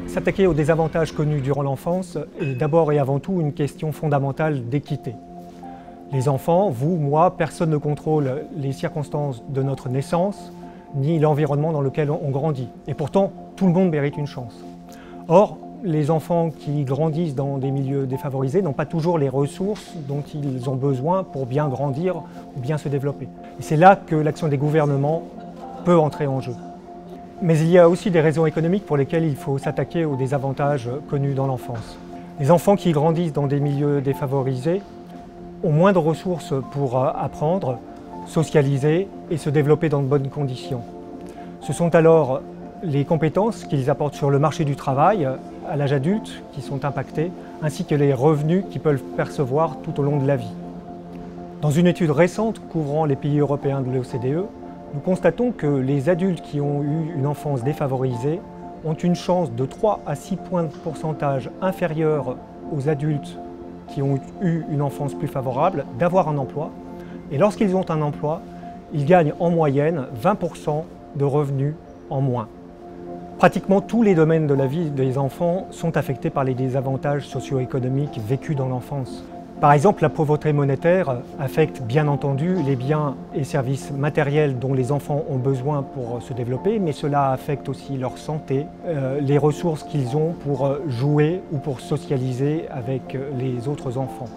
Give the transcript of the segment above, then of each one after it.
S'attaquer aux désavantages connus durant l'enfance est d'abord et avant tout une question fondamentale d'équité. Les enfants, vous, moi, personne ne contrôle les circonstances de notre naissance, ni l'environnement dans lequel on grandit. Et pourtant, tout le monde mérite une chance. Or, les enfants qui grandissent dans des milieux défavorisés n'ont pas toujours les ressources dont ils ont besoin pour bien grandir ou bien se développer. Et c'est là que l'action des gouvernements peut entrer en jeu. Mais il y a aussi des raisons économiques pour lesquelles il faut s'attaquer aux désavantages connus dans l'enfance. Les enfants qui grandissent dans des milieux défavorisés ont moins de ressources pour apprendre, socialiser et se développer dans de bonnes conditions. Ce sont alors les compétences qu'ils apportent sur le marché du travail à l'âge adulte qui sont impactées, ainsi que les revenus qu'ils peuvent percevoir tout au long de la vie. Dans une étude récente couvrant les pays européens de l'OCDE, nous constatons que les adultes qui ont eu une enfance défavorisée ont une chance de 3 à 6 points de pourcentage inférieure aux adultes qui ont eu une enfance plus favorable d'avoir un emploi. Et lorsqu'ils ont un emploi, ils gagnent en moyenne 20% de revenus en moins. Pratiquement tous les domaines de la vie des enfants sont affectés par les désavantages socio-économiques vécus dans l'enfance. Par exemple, la pauvreté monétaire affecte bien entendu les biens et services matériels dont les enfants ont besoin pour se développer, mais cela affecte aussi leur santé, les ressources qu'ils ont pour jouer ou pour socialiser avec les autres enfants.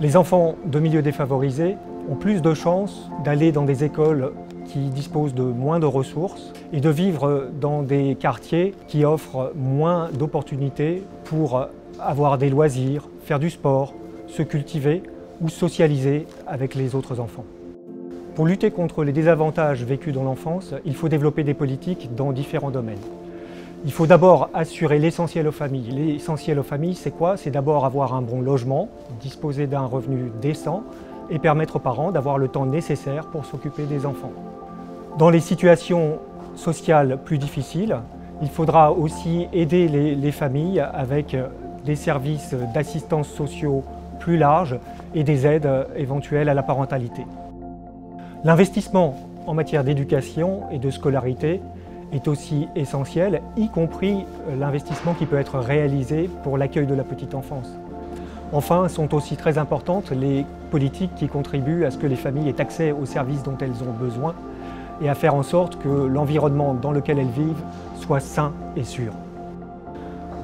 Les enfants de milieux défavorisés ont plus de chances d'aller dans des écoles qui disposent de moins de ressources et de vivre dans des quartiers qui offrent moins d'opportunités pour avoir des loisirs, faire du sport, se cultiver ou socialiser avec les autres enfants. Pour lutter contre les désavantages vécus dans l'enfance, il faut développer des politiques dans différents domaines. Il faut d'abord assurer l'essentiel aux familles. L'essentiel aux familles, c'est quoi? C'est d'abord avoir un bon logement, disposer d'un revenu décent et permettre aux parents d'avoir le temps nécessaire pour s'occuper des enfants. Dans les situations sociales plus difficiles, il faudra aussi aider les familles avec des services d'assistance sociaux plus larges et des aides éventuelles à la parentalité. L'investissement en matière d'éducation et de scolarité est aussi essentiel, y compris l'investissement qui peut être réalisé pour l'accueil de la petite enfance. Enfin, sont aussi très importantes les politiques qui contribuent à ce que les familles aient accès aux services dont elles ont besoin et à faire en sorte que l'environnement dans lequel elles vivent soit sain et sûr.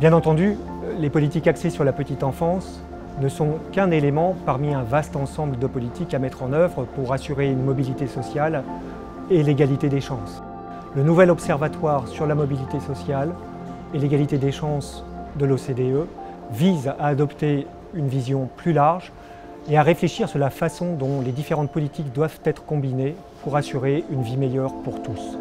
Bien entendu, les politiques axées sur la petite enfance ne sont qu'un élément parmi un vaste ensemble de politiques à mettre en œuvre pour assurer une mobilité sociale et l'égalité des chances. Le nouvel observatoire sur la mobilité sociale et l'égalité des chances de l'OCDE vise à adopter une vision plus large et à réfléchir sur la façon dont les différentes politiques doivent être combinées pour assurer une vie meilleure pour tous.